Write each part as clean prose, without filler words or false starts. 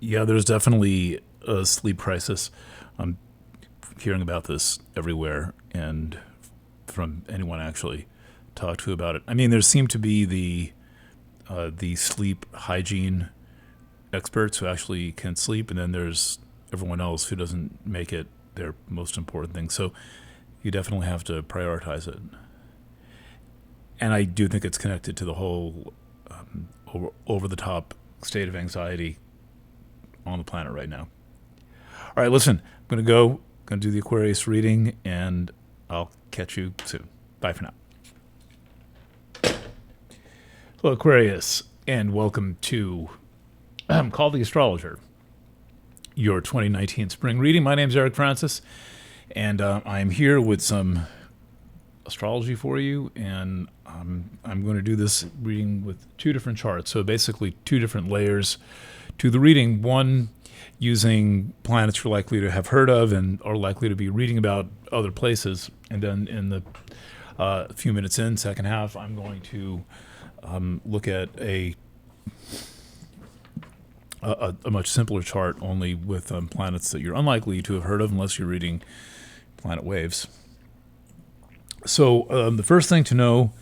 Yeah, there's definitely a sleep crisis. I'm hearing about this everywhere, and from anyone I actually talked to about it. I mean, there seem to be the sleep hygiene experts who actually can sleep, and then there's everyone else who doesn't make it their most important thing. So you definitely have to prioritize it. And I do think it's connected to the whole over the top state of anxiety on the planet right now. All right, listen, I'm going to do the Aquarius reading, and I'll catch you soon. Bye for now. Hello, Aquarius, and welcome to Call the Astrologer, your 2019 spring reading. My name's Eric Francis, and I'm here with some astrology for you, and I'm going to do this reading with two different charts. So basically two different layers to the reading. One using planets you're likely to have heard of and are likely to be reading about other places. And then in the few minutes in, second half, I'm going to look at a much simpler chart, only with planets that you're unlikely to have heard of unless you're reading planet waves. So the first thing to know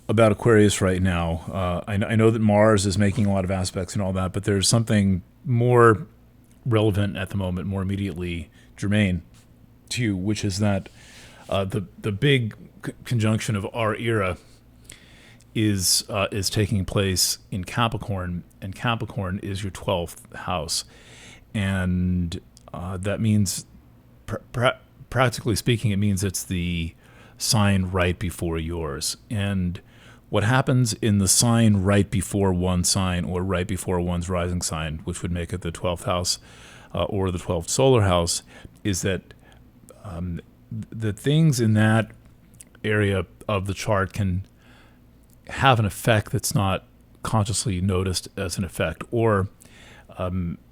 about Aquarius right now, I know that Mars is making a lot of aspects and all that, but there's something more relevant at the moment, more immediately germane to you, which is that the big conjunction of our era is taking place in Capricorn, and Capricorn is your 12th house, and that means, practically speaking, it means it's the sign right before yours. And what happens in the sign right before one sign, or right before one's rising sign, which would make it the 12th house or the 12th solar house, is that the things in that area of the chart can have an effect that's not consciously noticed as an effect, or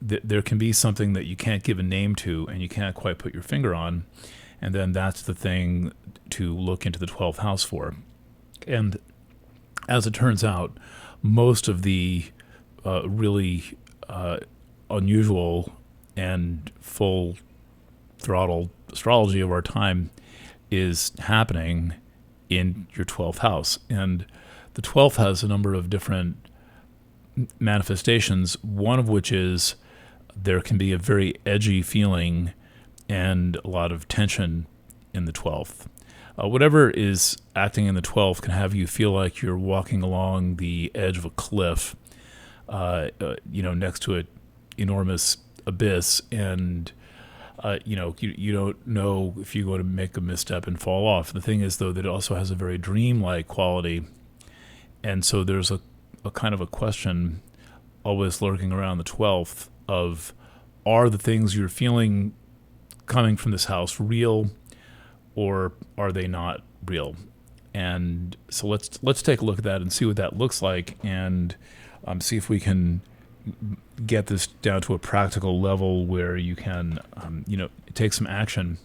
there can be something that you can't give a name to and you can't quite put your finger on, and then that's the thing to look into the 12th house for. And as it turns out, most of the really unusual and full throttle astrology of our time is happening in your 12th house. And the 12th has a number of different manifestations, one of which is there can be a very edgy feeling and a lot of tension in the 12th. Whatever is acting in the 12th can have you feel like you're walking along the edge of a cliff, next to an enormous abyss, and you don't know if you're going to make a misstep and fall off. The thing is, though, that it also has a very dreamlike quality, and so there's a kind of a question always lurking around the 12th of, are the things you're feeling coming from this house real, or are they not real? And so let's take a look at that and see what that looks like, and see if we can get this down to a practical level where you can take some action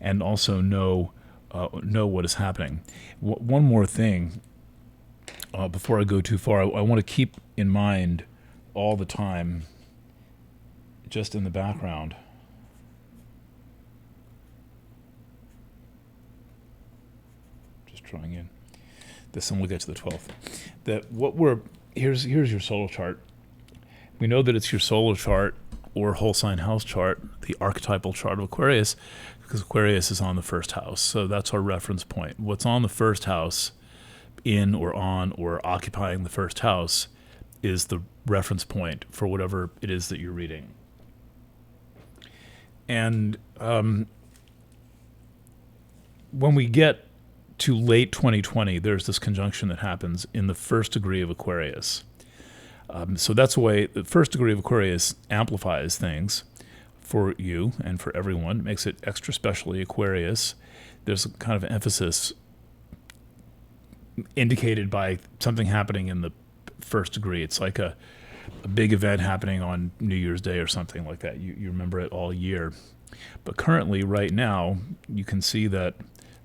and also know what is happening. One more thing before I go too far, I want to keep in mind all the time, just in the background, drawing in this, and we'll get to the 12th. That here's your solar chart. We know that it's your solar chart or whole sign house chart, the archetypal chart of Aquarius, because Aquarius is on the first house. So that's our reference point. What's on the first house, in or on or occupying the first house, is the reference point for whatever it is that you're reading. And when we get to late 2020, there's this conjunction that happens in the first degree of Aquarius. So that's the way the first degree of Aquarius amplifies things for you and for everyone. It makes it extra specially Aquarius. There's a kind of emphasis indicated by something happening in the first degree. It's like a big event happening on New Year's Day or something like that. You remember it all year. But currently, right now, you can see that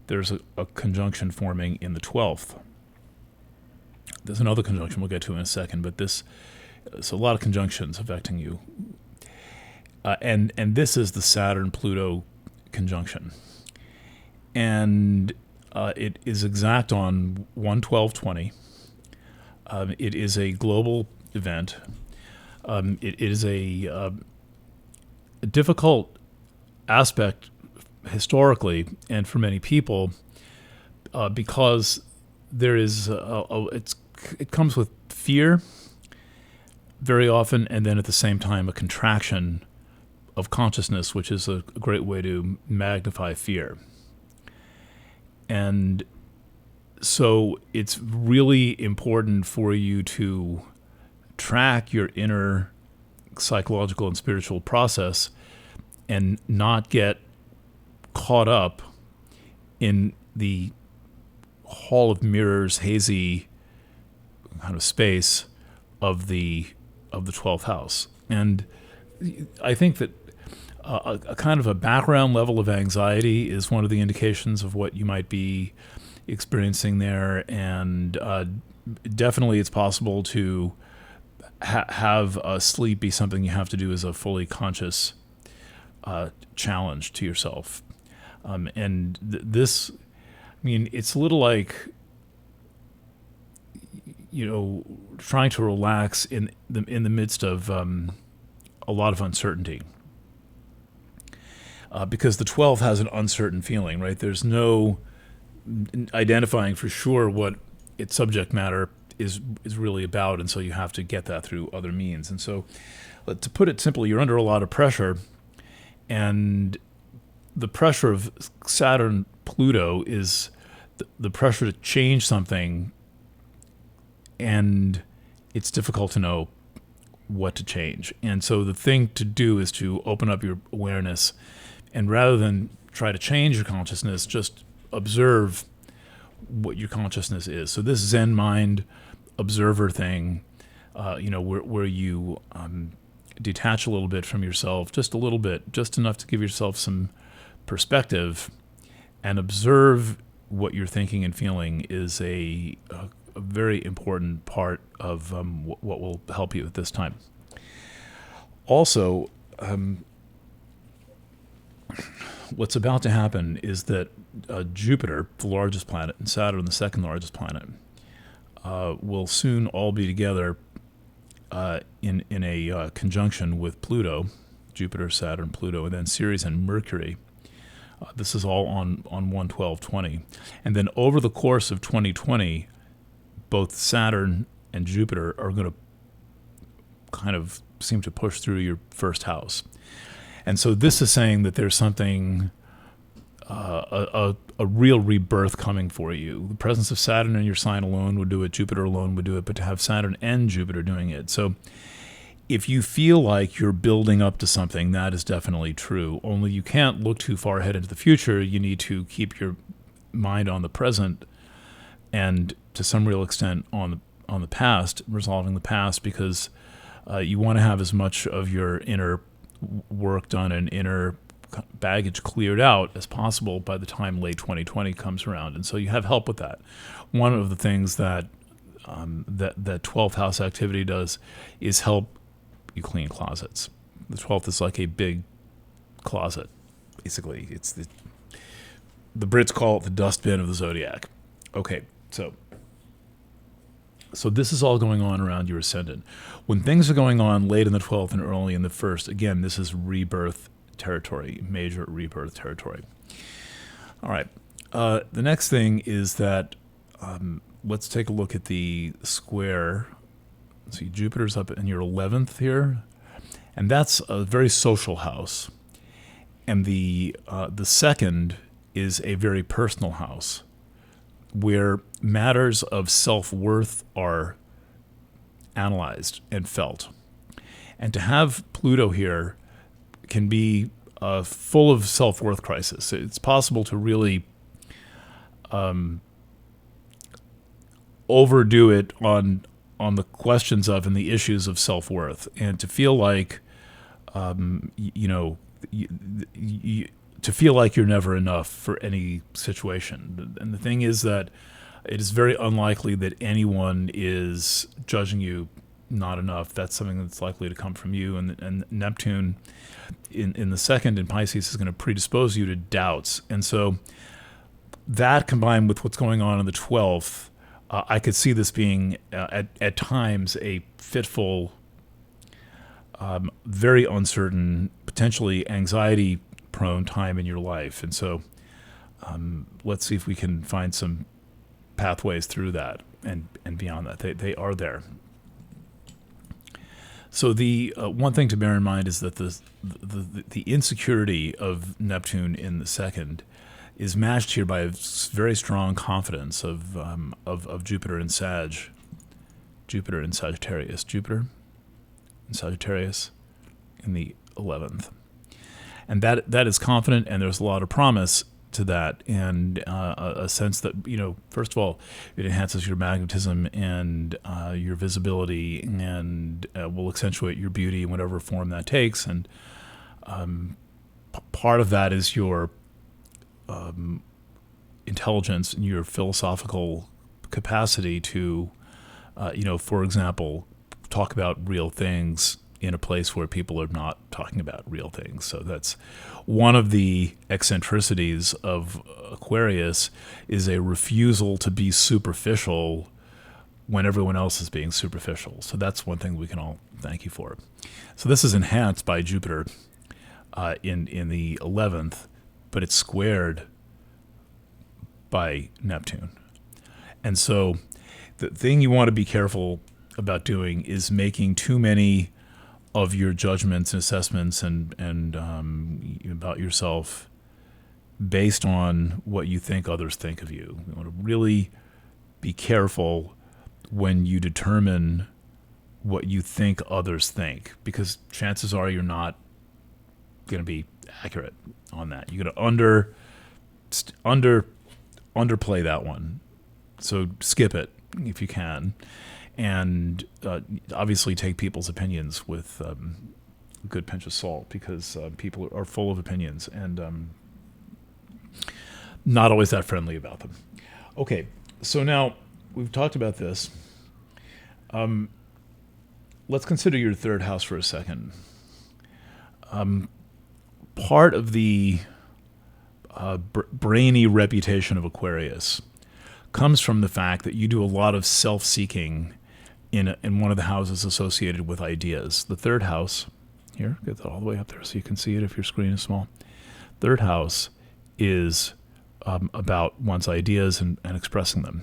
there's a conjunction forming in the 12th. There's another conjunction we'll get to in a second, but so a lot of conjunctions affecting you And this is the Saturn-Pluto conjunction. And it is exact on 1/12/20. It is a global event. It is a difficult aspect historically and for many people because there is it comes with fear very often, and then at the same time a contraction of consciousness, which is a great way to magnify fear. And so it's really important for you to track your inner psychological and spiritual process and not get caught up in the hall of mirrors, hazy kind of space of the 12th house. And I think that a kind of a background level of anxiety is one of the indications of what you might be experiencing there. And definitely it's possible to have sleep be something you have to do as a fully conscious challenge to yourself. This, I mean, it's a little like, trying to relax in the midst of a lot of uncertainty. Because the 12th has an uncertain feeling, right? There's no identifying for sure what its subject matter is really about, and so you have to get that through other means. And so, to put it simply, you're under a lot of pressure, and the pressure of Saturn-Pluto is the pressure to change something, and it's difficult to know what to change. And so the thing to do is to open up your awareness, and rather than try to change your consciousness, just observe what your consciousness is. So this Zen mind observer thing, where you detach a little bit from yourself, just a little bit, just enough to give yourself some perspective, and observe what you're thinking and feeling is a very important part of what will help you at this time. Also, what's about to happen is that Jupiter, the largest planet, and Saturn, the second largest planet, will soon all be together in a conjunction with Pluto, Jupiter, Saturn, Pluto, and then Ceres and Mercury. This is all on 1/12/20. And then over the course of 2020, both Saturn and Jupiter are going to kind of seem to push through your first house. And so this is saying that there's something, a real rebirth coming for you. The presence of Saturn in your sign alone would do it, Jupiter alone would do it, but to have Saturn and Jupiter doing it. So if you feel like you're building up to something, that is definitely true. Only you can't look too far ahead into the future. You need to keep your mind on the present and to some real extent on the past, resolving the past, because you want to have as much of your inner work done and inner baggage cleared out as possible by the time late 2020 comes around. And so you have help with that. One of the things that that 12th house activity does is help you clean closets. The 12th is like a big closet, basically. It's the Brits call it the dustbin of the zodiac. Okay, so this is all going on around your ascendant. When things are going on late in the 12th and early in the 1st, again, this is rebirth territory, major rebirth territory. All right. The next thing is that let's take a look at the square. See, Jupiter's up in your 11th here, and that's a very social house. And the second is a very personal house, where matters of self-worth are analyzed and felt. And to have Pluto here can be full of self-worth crisis. It's possible to really overdo it on the questions of and the issues of self-worth, and to feel like, to feel like you're never enough for any situation. And the thing is that it is very unlikely that anyone is judging you not enough. That's something that's likely to come from you. And Neptune in the second in Pisces is going to predispose you to doubts. And so that combined with what's going on in the 12th, I could see this being at times a fitful, very uncertain, potentially anxiety-prone time in your life. And so let's see if we can find some pathways through that and beyond that. They are there. So the one thing to bear in mind is that the insecurity of Neptune in the second is matched here by a very strong confidence of Jupiter in Sagittarius, Jupiter in Sagittarius in the 11th, and that is confident, and there's a lot of promise to that, and a sense that, first of all, it enhances your magnetism and your visibility, and will accentuate your beauty in whatever form that takes. And part of that is your intelligence and your philosophical capacity to, for example, talk about real things in a place where people are not talking about real things. So that's one of the eccentricities of Aquarius, is a refusal to be superficial when everyone else is being superficial. So that's one thing we can all thank you for. So this is enhanced by Jupiter in the 11th, but it's squared by Neptune. And so the thing you want to be careful about doing is making too many of your judgments and assessments and about yourself based on what you think others think of you. You want to really be careful when you determine what you think others think, because chances are you're not going to be accurate on that. You're going to underplay that one. So skip it if you can. And obviously take people's opinions with a good pinch of salt, because people are full of opinions and not always that friendly about them. Okay, so now we've talked about this. Let's consider your third house for a second. Part of the brainy reputation of Aquarius comes from the fact that you do a lot of self-seeking in one of the houses associated with ideas. The third house, here, get that all the way up there so you can see it if your screen is small. Third house is about one's ideas and expressing them.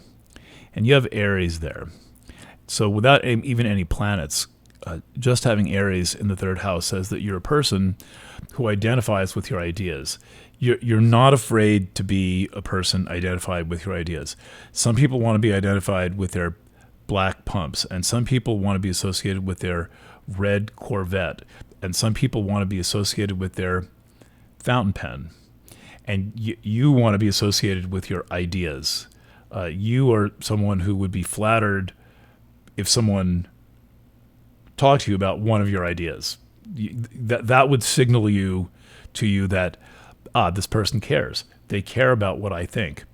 And you have Aries there. So without even any planets, just having Aries in the third house says that you're a person who identifies with your ideas. You're not afraid to be a person identified with your ideas. Some people want to be identified with their black pumps, and some people want to be associated with their red Corvette, and some people want to be associated with their fountain pen, and you want to be associated with your ideas. You are someone who would be flattered if someone talked to you about one of your ideas. That would signal to you that this person cares. They care about what I think.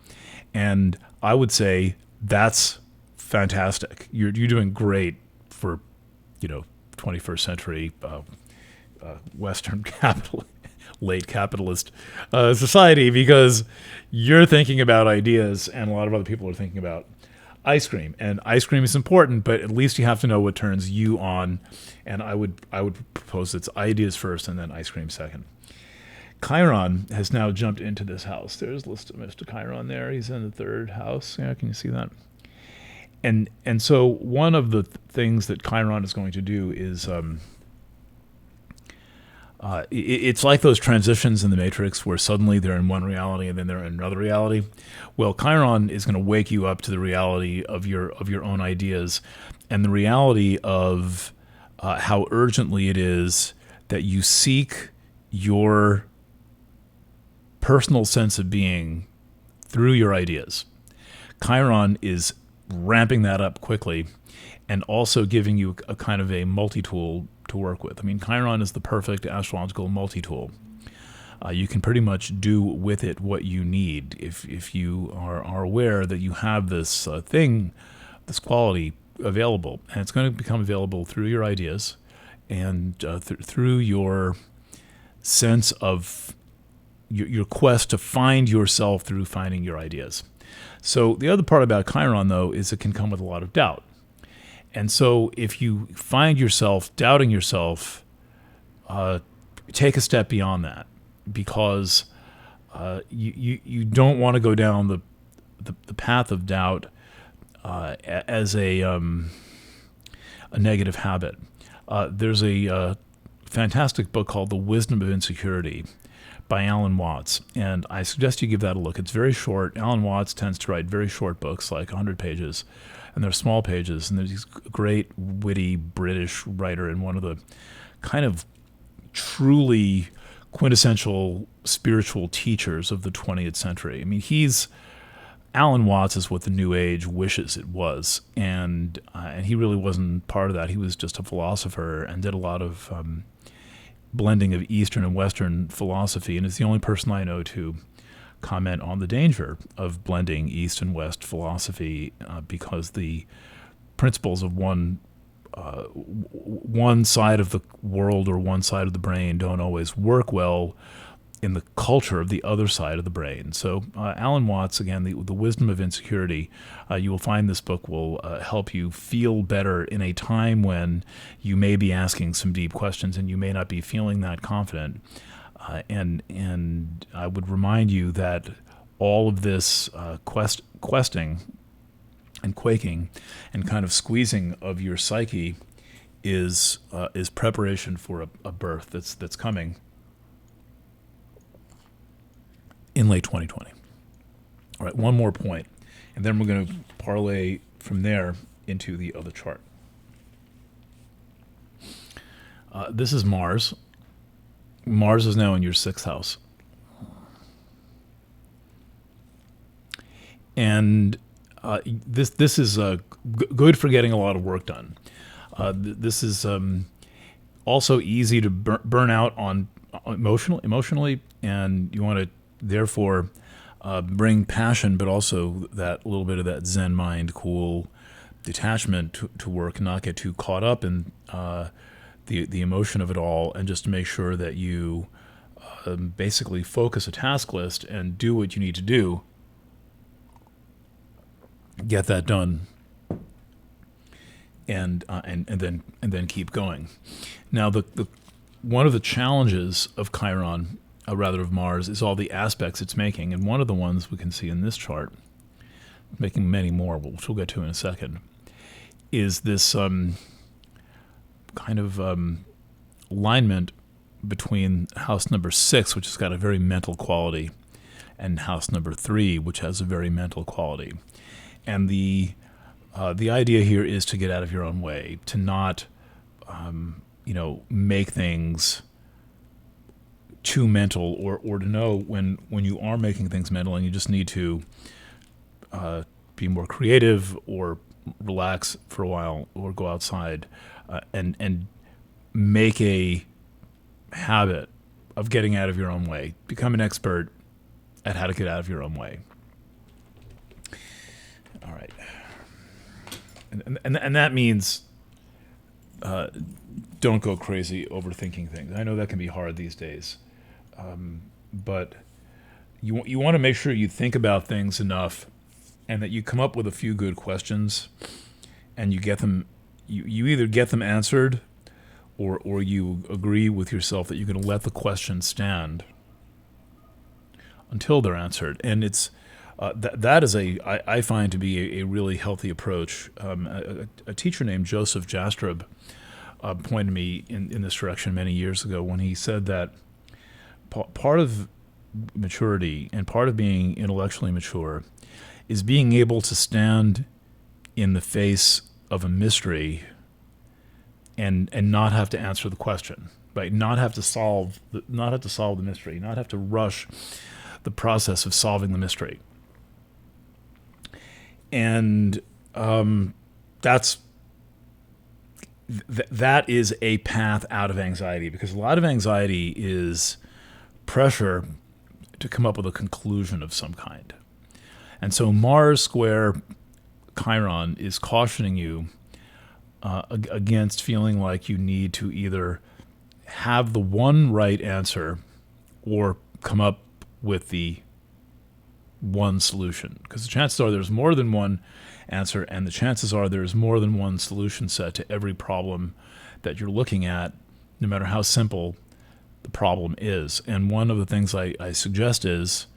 And I would say that's fantastic. You're doing great for, 21st century Western late capitalist society, because you're thinking about ideas and a lot of other people are thinking about ice cream. And ice cream is important, but at least you have to know what turns you on. And I would propose it's ideas first and then ice cream second. Chiron has now jumped into this house. There's Mr. Chiron there. He's in the third house. Yeah, can you see that? And so one of the things that Chiron is going to do is it's like those transitions in the Matrix where suddenly they're in one reality and then they're in another reality. Well, Chiron is going to wake you up to the reality of your own ideas and the reality of how urgently it is that you seek your personal sense of being through your ideas. Chiron is ramping that up quickly and also giving you a kind of a multi-tool to work with. I mean, Chiron is the perfect astrological multi-tool. You can pretty much do with it what you need if you are aware that you have this thing, this quality available, and it's going to become available through your ideas and through your sense of your quest to find yourself through finding your ideas. So the other part about Chiron, though, is it can come with a lot of doubt. And so if you find yourself doubting yourself, take a step beyond that, because you don't want to go down the path of doubt as a negative habit. There's a fantastic book called The Wisdom of Insecurity by Alan Watts, and I suggest you give that a look. It's very short. Alan Watts tends to write very short books, like 100 pages, and they're small pages, and there's a great, witty British writer and one of the kind of truly quintessential spiritual teachers of the 20th century. I mean, Alan Watts is what the New Age wishes it was, and he really wasn't part of that. He was just a philosopher and did a lot of blending of Eastern and Western philosophy, and is the only person I know to comment on the danger of blending East and West philosophy, because the principles of one side of the world or one side of the brain don't always work well in the culture of the other side of the brain. So Alan Watts, again, the Wisdom of Insecurity, you will find this book will help you feel better in a time when you may be asking some deep questions and you may not be feeling that confident. And I would remind you that all of this questing and quaking and kind of squeezing of your psyche is preparation for a birth that's coming in late 2020. All right, one more point, and then we're going to parlay from there into the other chart. This is Mars. Mars is now in your 6th house. And this is good for getting a lot of work done. This is also easy to burn out on emotionally, and you want to therefore bring passion, but also that little bit of that Zen mind, cool detachment to work, not get too caught up in the emotion of it all, and just to make sure that you basically focus a task list and do what you need to do, get that done, and then keep going. Now, the one of the challenges of Chiron, rather of Mars, is all the aspects it's making, and one of the ones we can see in this chart, making many more, which we'll get to in a second, is this kind of alignment between house number 6, which has got a very mental quality, and house number 3, which has a very mental quality. And the idea here is to get out of your own way, to not make things too mental, or to know when you are making things mental and you just need to be more creative or relax for a while or go outside and make a habit of getting out of your own way. Become an expert at how to get out of your own way. All right. And that means don't go crazy overthinking things. I know that can be hard these days. But you want to make sure you think about things enough and that you come up with a few good questions and you get them, you either get them answered or you agree with yourself that you're going to let the question stand until they're answered. And it's that is I find to be a really healthy approach. A teacher named Joseph Jastrab pointed me in this direction many years ago when he said that part of maturity and part of being intellectually mature is being able to stand in the face of a mystery and not have to answer the question, right? Not have to solve the mystery, not have to rush the process of solving the mystery. And that is a path out of anxiety, because a lot of anxiety is pressure to come up with a conclusion of some kind. And so Mars square Chiron is cautioning you against feeling like you need to either have the one right answer or come up with the one solution. Because the chances are there's more than one answer, and the chances are there's more than one solution set to every problem that you're looking at, no matter how simple the problem is. And one of the things I suggest is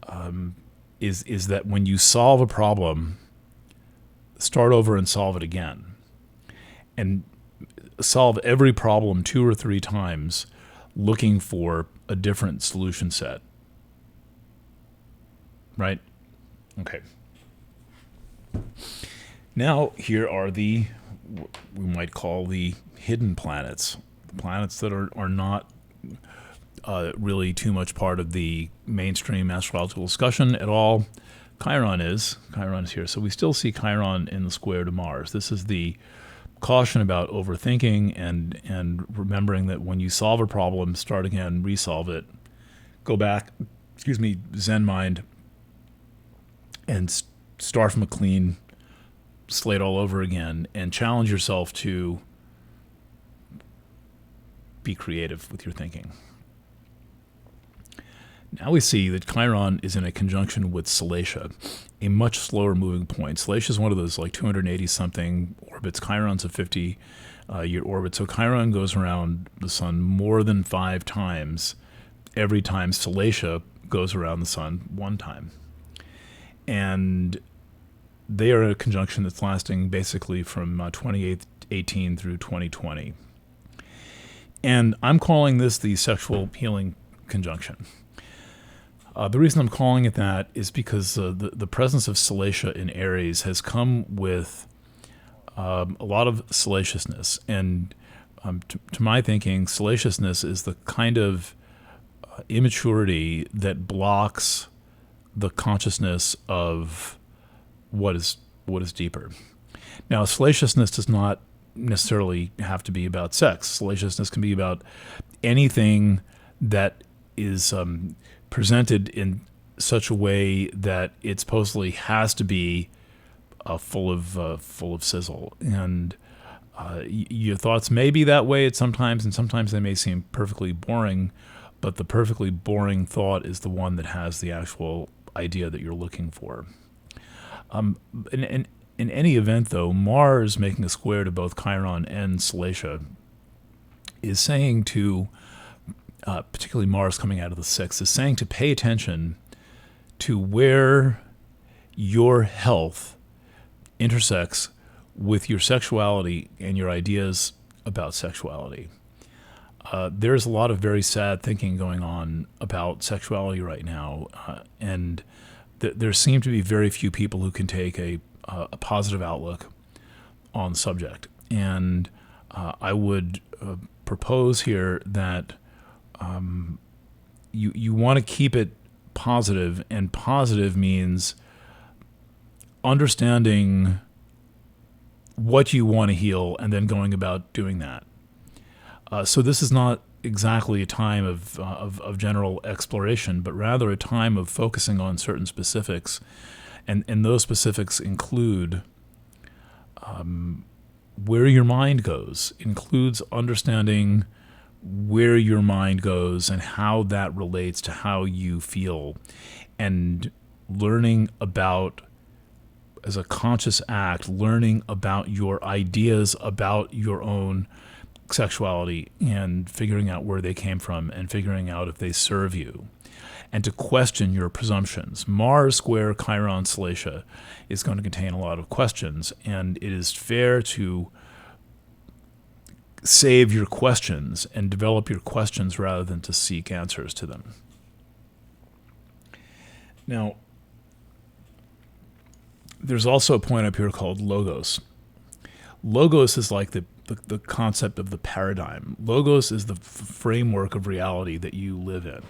that when you solve a problem, start over and solve it again. And solve every problem 2 or 3 times, looking for a different solution set. Right? Okay. Now, here are we might call the hidden planets. The planets that are not really too much part of the mainstream astrological discussion at all. Chiron is here. So we still see Chiron in the square to Mars. This is the caution about overthinking and remembering that when you solve a problem, start again, resolve it, go back, Zen mind, and start from a clean slate all over again, and challenge yourself to be creative with your thinking. Now we see that Chiron is in a conjunction with Salacia, a much slower moving point. Salacia is one of those like 280-something orbits. Chiron's a 50-year orbit. So Chiron goes around the sun more than 5 times every time Salacia goes around the sun 1 time. And they are a conjunction that's lasting basically from 2018 through 2020. And I'm calling this the sexual healing conjunction. The reason I'm calling it that is because the presence of Salacia in Aries has come with a lot of salaciousness. And to my thinking, salaciousness is the kind of immaturity that blocks the consciousness of what is deeper. Now, salaciousness does not necessarily have to be about sex. Salaciousness can be about anything that is presented in such a way that it supposedly has to be full of sizzle. And your thoughts may be that way at sometimes, and sometimes they may seem perfectly boring, but the perfectly boring thought is the one that has the actual idea that you're looking for. In any event, though, Mars making a square to both Chiron and Salacia is saying to, particularly Mars coming out of the 6th, is saying to pay attention to where your health intersects with your sexuality and your ideas about sexuality. There's a lot of very sad thinking going on about sexuality right now, and there seem to be very few people who can take a positive outlook on the subject. And I would propose here that you want to keep it positive, and positive means understanding what you want to heal and then going about doing that. So this is not exactly a time of general exploration, but rather a time of focusing on certain specifics, and those specifics include where your mind goes, includes understanding where your mind goes and how that relates to how you feel, and learning about, as a conscious act, learning about your ideas about your own sexuality and figuring out where they came from and figuring out if they serve you, and to question your presumptions. Mars square Chiron Salacia is going to contain a lot of questions, and it is fair to save your questions and develop your questions rather than to seek answers to them. Now, there's also a point up here called logos. Logos is like the concept of the paradigm. Logos is the framework of reality that you live in.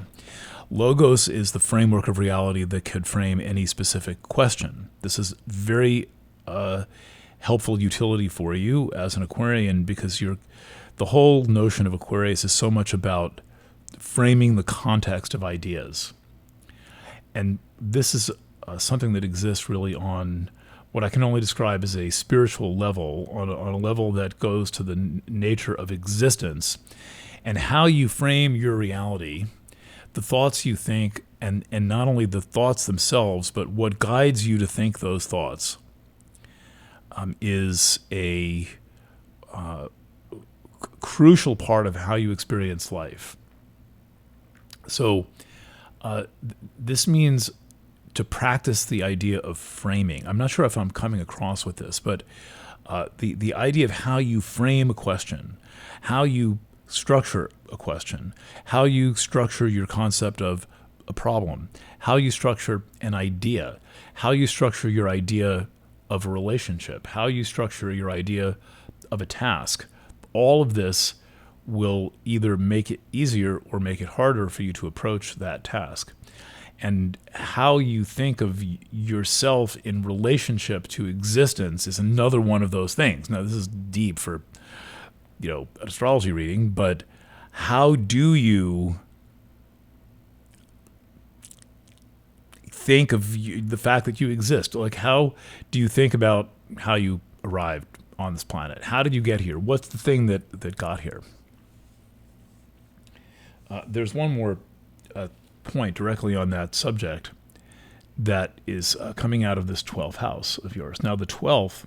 Logos is the framework of reality that could frame any specific question. This is very helpful utility for you as an Aquarian, because the whole notion of Aquarius is so much about framing the context of ideas. And this is something that exists really on what I can only describe as a spiritual level, on a level that goes to the nature of existence, and how you frame your reality, the thoughts you think, and not only the thoughts themselves, but what guides you to think those thoughts, is a crucial part of how you experience life. So this means to practice the idea of framing. I'm not sure if I'm coming across with this, but the idea of how you frame a question, how you structure a question, how you structure your concept of a problem, how you structure an idea, how you structure your idea of a relationship, how you structure your idea of a task. All of this will either make it easier or make it harder for you to approach that task. And how you think of yourself in relationship to existence is another one of those things. Now, this is deep for, an astrology reading, but how do you think of the fact that you exist? Like, how do you think about how you arrived on this planet? How did you get here? What's the thing that got here? There's one more point directly on that subject that is coming out of this 12th house of yours. Now, the 12th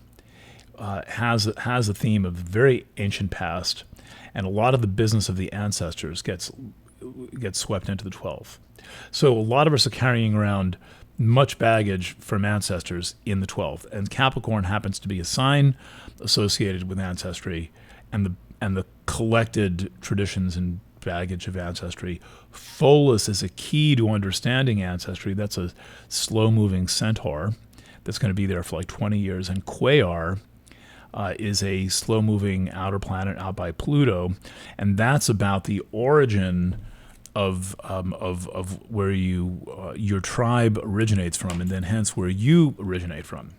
has a theme of very ancient past, and a lot of the business of the ancestors gets swept into the 12th. So a lot of us are carrying around much baggage from ancestors in the 12th, and Capricorn happens to be a sign associated with ancestry and the collected traditions and baggage of ancestry. Pholus is a key to understanding ancestry. That's a slow-moving centaur that's going to be there for like 20 years. And Quayar is a slow-moving outer planet out by Pluto, and that's about the origin of where your tribe originates from, and then hence where you originate from.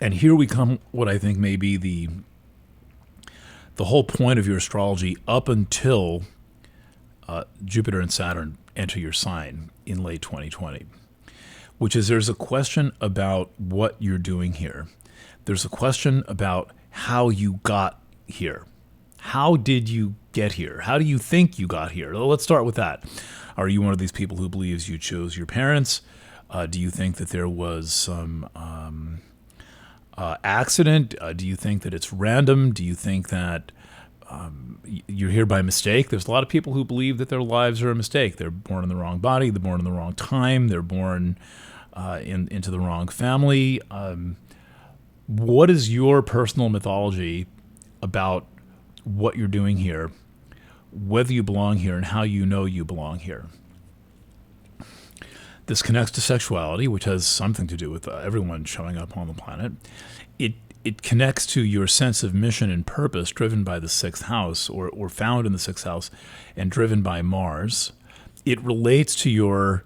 And here we come, what I think may be the whole point of your astrology up until Jupiter and Saturn enter your sign in late 2020, which is there's a question about what you're doing here. There's a question about how you got here. How did you get here? How do you think you got here? Let's start with that. Are you one of these people who believes you chose your parents? Do you think that there was some accident? Do you think that it's random? Do you think that you're here by mistake? There's a lot of people who believe that their lives are a mistake. They're born in the wrong body. They're born in the wrong time. They're born into the wrong family. What is your personal mythology about what you're doing here, whether you belong here, and how you know you belong here? This connects to sexuality, which has something to do with everyone showing up on the planet. It connects to your sense of mission and purpose, driven by the 6th house, or found in the 6th house, and driven by Mars. It relates to your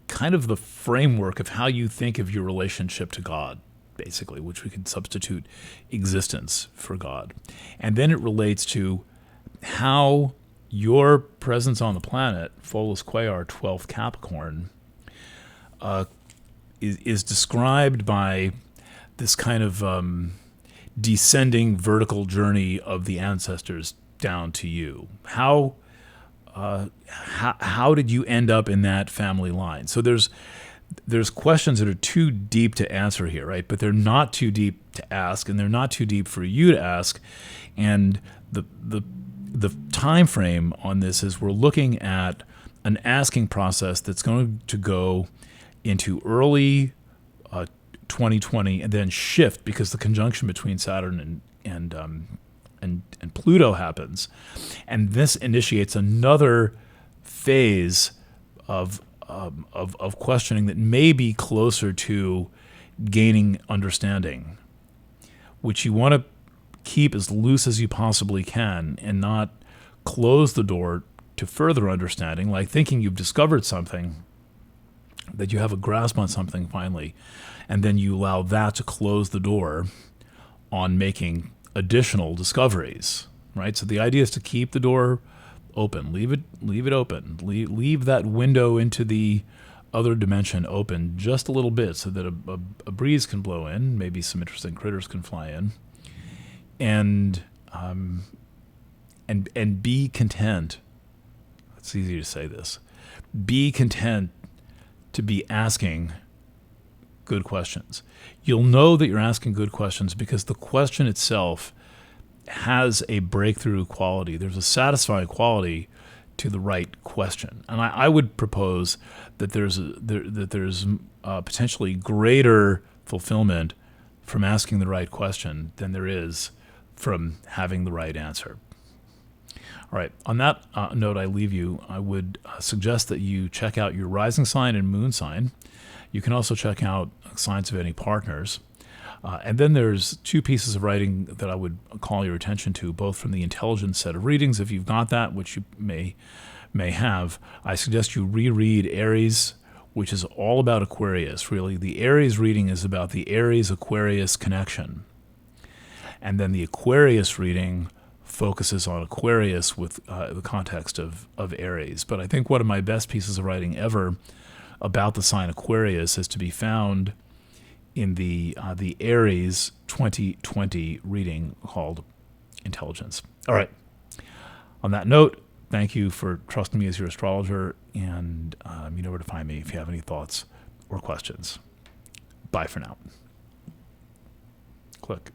kind of the framework of how you think of your relationship to God, basically, which we could substitute existence for God. And then it relates to how your presence on the planet, Pholus Quayar, 12th Capricorn, is described by this kind of descending vertical journey of the ancestors down to you. How did you end up in that family line? So there's questions that are too deep to answer here, right? But they're not too deep to ask, and they're not too deep for you to ask. And the time frame on this is we're looking at an asking process that's going to go into early 2020 and then shift because the conjunction between Saturn and Pluto happens, and this initiates another phase of questioning that may be closer to gaining understanding, which you want to keep as loose as you possibly can and not close the door to further understanding, like thinking you've discovered something, that you have a grasp on something finally, and then you allow that to close the door on making additional discoveries, right? So the idea is to keep the door open, leave it open, leave that window into the other dimension open just a little bit so that a breeze can blow in, maybe some interesting critters can fly in, and be content. It's easy to say this. Be content to be asking good questions. You'll know that you're asking good questions because the question itself has a breakthrough quality. There's a satisfying quality to the right question, and I would propose that there's potentially greater fulfillment from asking the right question than there is from having the right answer. All right. On that note, I leave you. I would suggest that you check out your rising sign and moon sign. You can also check out signs of any partners. And then there's two pieces of writing that I would call your attention to, both from the intelligence set of readings, if you've got that, which you may have. I suggest you reread Aries, which is all about Aquarius. Really, the Aries reading is about the Aries-Aquarius connection. And then the Aquarius reading focuses on Aquarius with the context of Aries. But I think one of my best pieces of writing ever about the sign Aquarius is to be found in the Aries 2020 reading called Intelligence. All right. On that note, thank you for trusting me as your astrologer, and you know where to find me if you have any thoughts or questions. Bye for now. Click.